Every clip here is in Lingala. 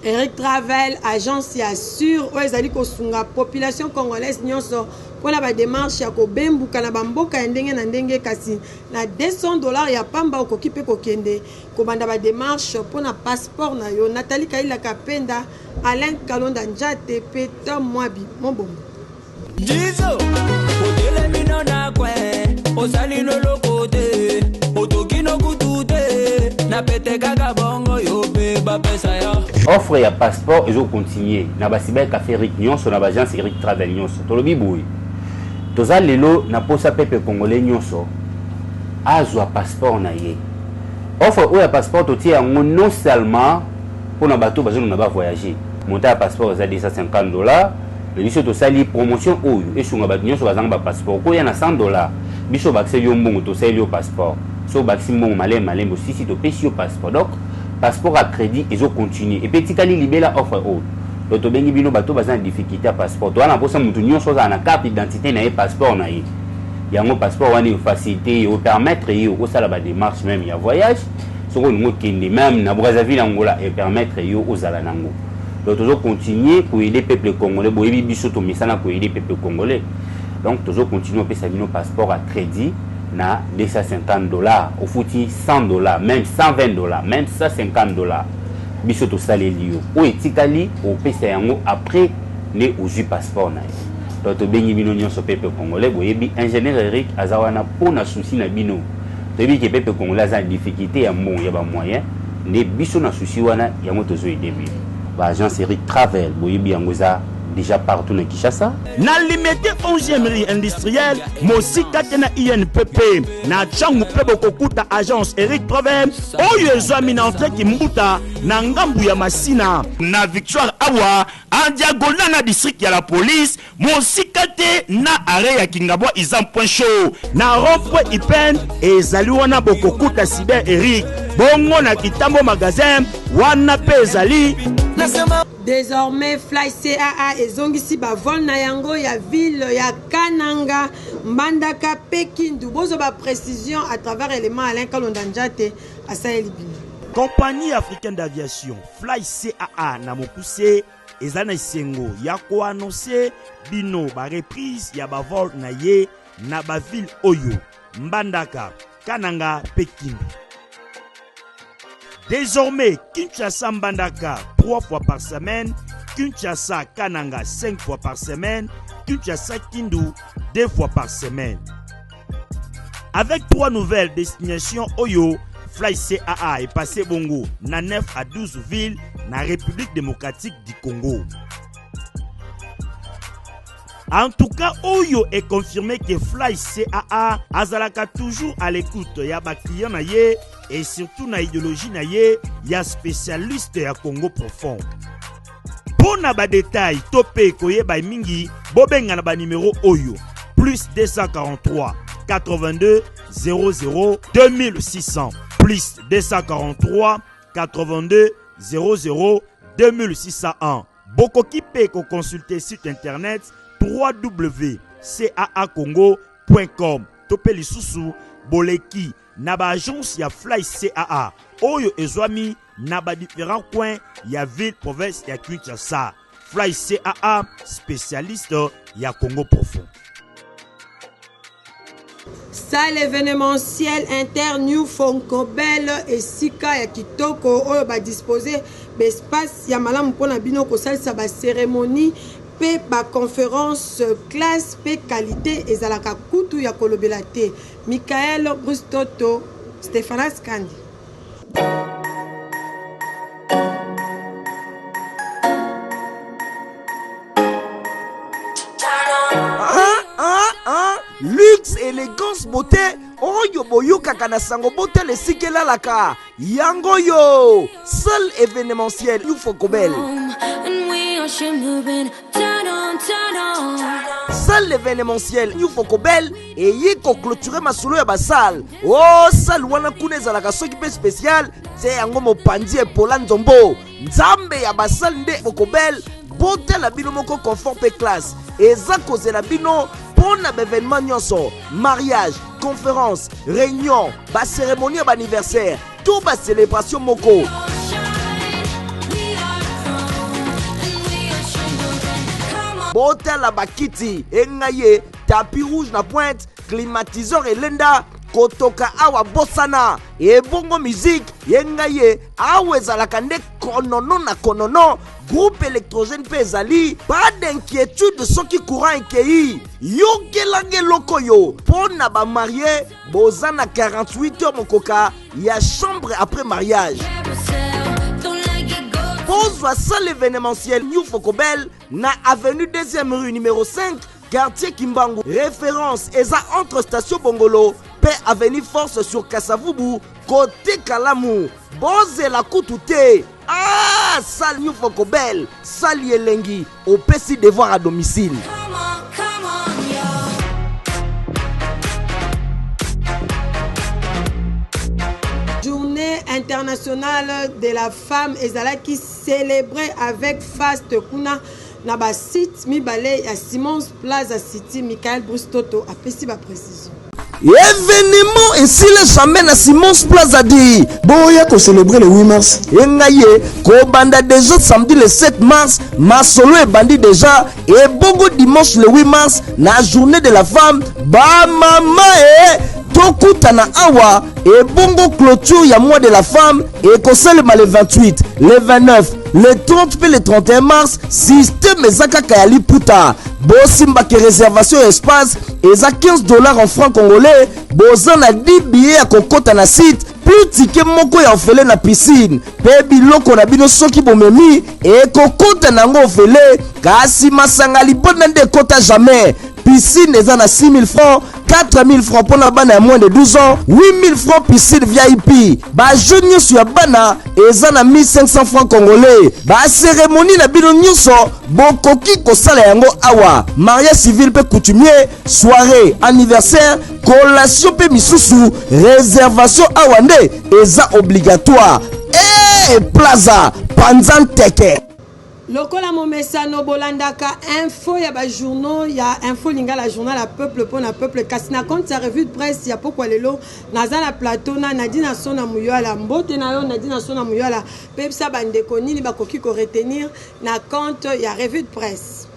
Eric Travel, agence ya assure, oezali kosunga population congolaise nyonso pona ba démarche ya kobembuka na bamboka ya ndenge na ndenge kasi na $200 ya pamba okoki pe kokende kobanda ba démarche pona passeport na yo. Nathalie Kaila Kapenda, Alain Kalonda Njate pe Tom Mwabi Mobombo. Jizo, otele mino na kwe, osali no lokote, otokino kutute, na pete kaka bongo yo pe ba pesa ya. Offre ya passeport ezo continuer na basiba café Eric nyonso na agence Eric Travel nyonso. Tolobi boy. Toza lelo na posa pepe congolais nyonso azwa passeport na ye. Offre ou ya passeport otie yango non seulement pour na bateau bazo na ba voyager. Monter ya passeport za $250. Le biso to sali promotion oyo esunga ba nyonso bazanga ba passeport ko ya na $100. Biso bakse yo mbongo to sali yo passeport. So baksi mbongo malembo sisi to pesi yo passeport. Donc passeport à crédit ils ont continué et petit kali libela offre haute l'auto bengi bino bato bazana difficulté à passeport toi na posa mutu nyonso za na carte d'identité na passeport na ye yango passeport wani facilité au permettre yo au sala ba démarche même ya voyage soko ngo kende même na Brazzaville Angola et permettre yo aux ala nango l'auto zo continuer pour aider peuple congolais boyebi biso to misana pour aider peuple congolais donc toujours continuer pesa bino passeport à crédit na $250 au fouti $100 même $120 même $150 biso to saleli yo o etikali o pesa yango après ne ozu passeport na yo to bengi bino nyonso pepe congolais boyebi ingénieur Eric azawana pona souci na bino toyebi ke pepe congolais za difficulté ya mbongo ya ba moyen ne biso na souci wana yango tozo aider ba agence Eric Travel boyebi yango za déjà partout na Kinshasa. Na limité 11e rue industrielle, Mosika tena INPP, na changu pebo kokuta agence Eric Travel, oyo ezwami na entrée kimbuta na ngambu ya Masina, na Victoire Awa, en diagonale na district ya la police, Mosika te na arrêt ya Kingabwa Izam point show, na rond-point Ipen, ezali wana bokokuta cyber Eric, bongo na Kitambo magasin, wana pe ezali. Désormais, Fly CAA et Zongisi Bavol Nayango, ya ville, ya Kananga, Mbandaka, Pekindu. Bozo ba précision à travers éléments Alain Kalondanjate à Sahelibini. Compagnie africaine d'aviation, Fly CAA na mokuse, ezana isengo, ya ko annoncer bino ba reprise ya bavol na ye na ba ville Oyo, Mbandaka, Kananga, Pekindu. Désormais, Kinshasa Mbandaka 3 fois par semaine, Kinshasa Kananga 5 fois par semaine, Kinshasa Kindu 2 fois par semaine. Avec 3 nouvelles destinations Oyo, Fly CAA est passé bongo na 9 à 12 villes na République démocratique du Congo. En tout cas, Oyo est confirmé que Fly CAA azalaka toujours à l'écoute ya ba client na ye et surtout na idéologie na ye ya spécialiste ya Congo profond. Pour na ba détail topé koyeba mingi bobenga na ba numéro Oyo plus 243 82 00 2600 plus 243 82 00 2601. Bokoki pe ko consulter site internet www.caacongo.com. Topé lisusu boleki na ba agence ya Fly CAA oyo ezwami na ba différents coins ya ville province ya Kinshasa. Fly CAA spécialiste ya Congo profond. Salle événementielle inter New Fonkobel et Sika ya Kitoko oyo ba disposer l'espace ya malamu pona bino ko salisa ba cérémonie pe ba conférence classe pe qualité ezalaka kutu ya kolobela te. Michael Brustoto, Stéphanas Kandi. Luxe, élégance, beauté. Oyo boyoka kana sango beauté le sikela laka. Yango yo. Seul événementiel Ufokobel. Seul l'événementiel Ufokobel et yiko clôturer masolo ya basal. Oh, sal wana kuneza la kasoki pe spécial. C'est yango mopanzi e Poland Zombo. Nzambe ya basal nde Fokobel. Beauté la bino moko confort pe classe. Eza cause la bino pour un événement nyonso, mariage, conférence, réunion, ba cérémonie d'anniversaire, tout ba célébration moko. botala bakiti engaye tapis rouge na pointe climatiseur elenda kotoka awa bosana ebongo musique yengaye awa ezalaka nde konono na konono groupe électrogène pe ezali pas d'inquiétude soki courant ekei yokelange loko yo pona ba marié bozana 48 heures mokoka ya chambre après mariage. Pozwa salle événementielle New Fokobel na avenue 2e rue numéro 5 quartier Kimbangu. Référence eza entre station Bongolo pe avenue Force sur Kasavubu côté Kalamu. Boze la koutouté. Ah, salle New Fokobel, salle Yelengi au PC devoir à domicile. Journée internationale de la femme ezala qui célébrait avec faste kuna na ba site mibale ya Simons Plaza City. Michael Brustoto a pesi ba précision. Événement ici le jamais na Simons Plaza di boya ko célébrer le 8 mars engaye ko banda déjà samedi le 7 mars masolo e bandi déjà et bongo dimanche le 8 mars na journée de la femme ba mama tokutana awa et bongo clôture ya mois de la femme et kosalema le 28 le 29 le 30 puis le 31 mars système ezaka kayali puta bosimba ke réservation espace eza $15 en francs congolais boza na 10 billets ya kokota na site plus ticket moko ya ofele na piscine pe biloko na bino soki bomemi e kokota nango ofele kasi masanga libona nde kota jamais. Piscine eza na 6 000 francs, 4 000 francs pour la bana à moins de 12 ans, 8 000 francs piscine VIP. Ba jeune sur ya bana eza na 1500 francs congolais. Ba cérémonie na bino nyuso bokoki ko sala yango awa. Mariage civil pe coutumier, soirée, anniversaire, collation pe misusu, réservation awa nde eza obligatoire. Plaza Panzanteke. Lokola momesano bolandaka info ya ba journaux ya info lingala journal la peuple pour na peuple kasina compte sa revue de presse ya pokwa lelo nazala plateau na Nadina Sona Muyala mbote na yo Nadina Sona Muyala pepsa bandeko nini bakoki ko retenir na compte ya revue de presse.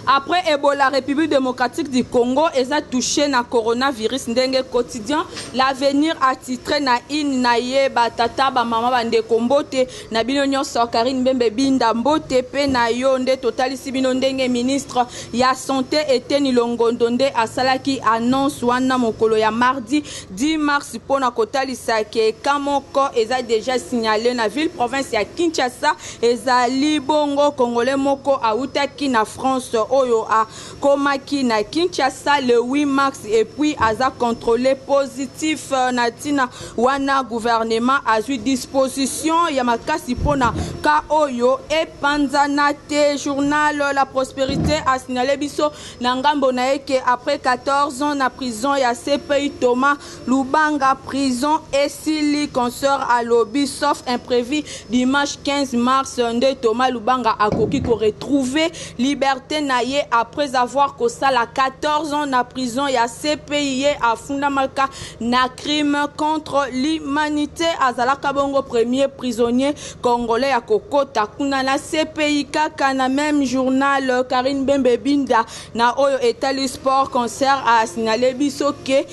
Après Ebola, République démocratique du Congo est touché na coronavirus ndenge quotidien. L'avenir attitré na in na ye batata ba mama bande kombote na bino nyonso Karine Bembe Binda mbote pe na yo nde totalisi bino ndenge ministre ya santé Eteni Longondo nde asalaki annonce wana mokolo ya mardi 10 mars pona kotalisa ke kamoko eza déjà signalé na ville province ya Kinshasa ezali bongo congolais moko autaki na France oyo a komaki na Kinshasa le 8 mars et puis aza contrôlé positif na tina wana gouvernement a eu disposition ya makasi pona ka oyo e panzana te journal La Prospérité a signalé biso na ngambo na eke après 14 ans na prison ya CPI Thomas Lubanga prison et sili consort à lobby sauf imprévu dimanche 15 mars nde Thomas Lubanga akoki ko retrouver liberté na après avoir causé la 14 ans na prison ya CPI à Fundamalka na crime contre l'humanité azalaka bongo premier prisonnier congolais ya kokota kuna na CPI kaka na même journal Karine Bembe Binda na oyo etali sport concert a signalé biso ke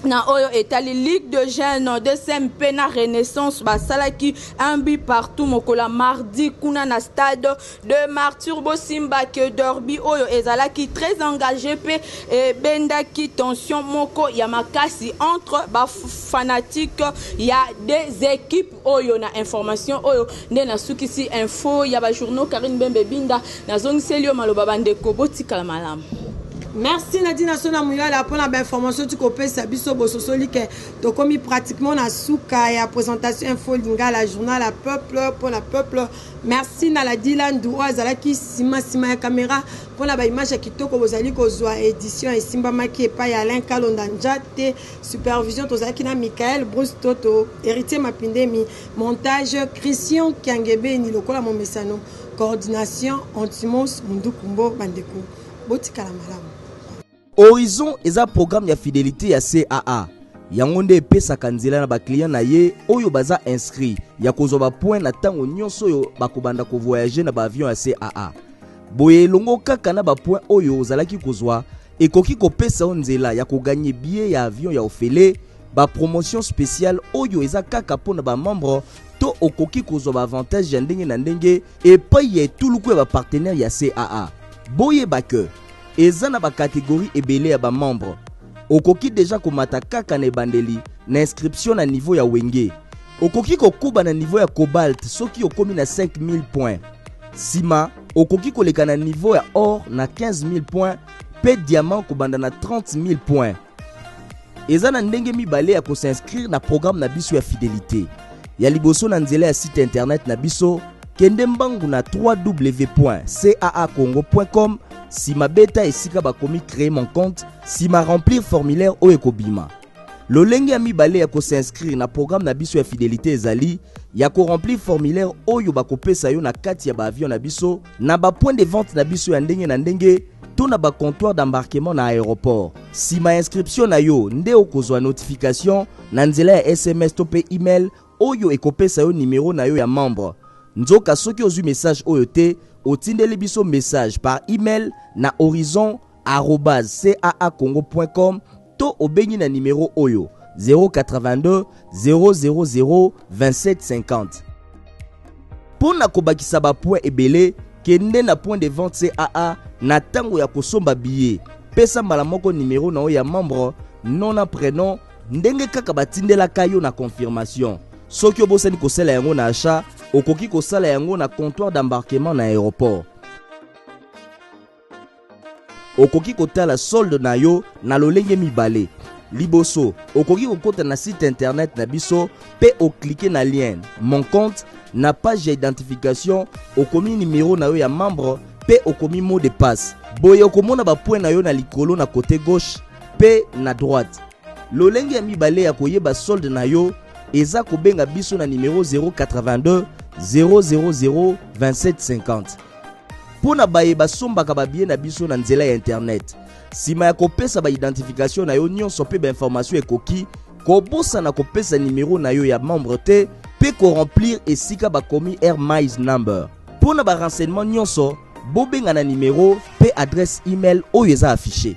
na oyo etali ligue de jeunes de SMP na renaissance basalaki un but partout mokola mardi kuna na stade de Martyr Bosimba que derby oyo ezalaki très engagé pe bendaki tension moko ya makasi entre ba fanatique ya des équipes oyo na information oyo nde na sukisi info ya ba journaux Karine Bembe Binda na zongiselio maloba bandeko botikala malamu. Merci Nadina Sona Muyala pour l'information tu copes sabiso bososoli que to komi pratiquement na souka ya présentation info linga la journal la peuple pour la peuple. Merci na la Dylan Douazala qui sima ya caméra pour la image ya kitoko bozali kozwa édition et simba maki pa ya Alain Kalonda Njate supervision tozaki na Michael Bruce Toto héritier Mapindemi montage Christian Kiangebe ni lokola momesano coordination Antimos Mundukumbo Bandeko botikala malamu. Horizon eza programme ya fidélité ya CAA. Yango nde epesaka nzela na ba client na ye oyo baza inscrit ya kozwa ba point na tango nyonso oyo bakobanda ko voyager na ba avion ya CAA. boye elongo kaka na bapoint oyo ozalaki kozwa ekoki kopesa yo nzela ya koganye billet ya avion ya ofele bapromotion spéciale oyo eza kaka mpona bamembre to okoki kozwa baavantage ya ndenge na ndenge epai ya etuluku ya bapartenaire ya CAA. Boyeba ke eza na bakategori ebele ya bamembre okoki deja komata kaka na ebandeli na inscription na niveau ya wenge, okoki kokuba na niveau ya cobalt soki okomi na 5000 points, sima okoki koleka na niveau ya or na 15000 points pe diamant kobanda na 30000 points. Eza na ndenge mibale ya kosinscrire na programme na biso ya fidélité. Ya liboso na nzela ya site internet na biso kende mbangu na www.caacongo.com, sima beta esika bakomi créer mon compte, sima remplir formulaire oyo ekobima. Lolenge ya mibale ya kosinscrire na programme na biso ya fidélité ezali ya ko remplir formulaire oyo bakopesa yo na kati ya baavion na biso na ba point de vente na biso ya ndenge na ndenge to na ba comptoir d'embarquement na aéroport. Sima inscription na yo nde okozwa notification na nzela ya SMS to pe email oyo ekopesa yo numéro na yo ya membre. Nzoka soki ozwi message oyo te, otindeli biso message par email na horizon@caacongo.com to obengi na numéro oyo 082 000 2750. Pona kobakisa ba point ebele kende na point de vente CAA na tango ya kosomba billet. Pesa mbala moko numéro na yo ya membre, nom na prénom, ndenge kaka batindela kayo na confirmation. Soki obosani kosala yango na achat, okoki kosala yango na comptoir d'embarquement na aéroport. Okoki kotala solde na yo na lolenge mibale. Liboso, okoki kokota na site internet na biso pe okliquer na lien mon compte na page d'identification, okomi numéro na yo ya membre pe okomi mot de passe. Boye okomona ba point na yo na likolo na côté gauche pe na droite. Lolenge ya mibale ya koyeba solde na yo eza kobenga biso na numéro 082 000 2750. Pona baye basombaka babie na biso na nzela ya internet. Sima ya kopesa ba identification na yo nyonso pe ba information ekoki kobosa na kopesa numéro na yo ya membre te pe ko remplir esika bakomi Air Miles number. Pona ba renseignement nyonso bobenga na numéro pe adresse email oyo eza affiché.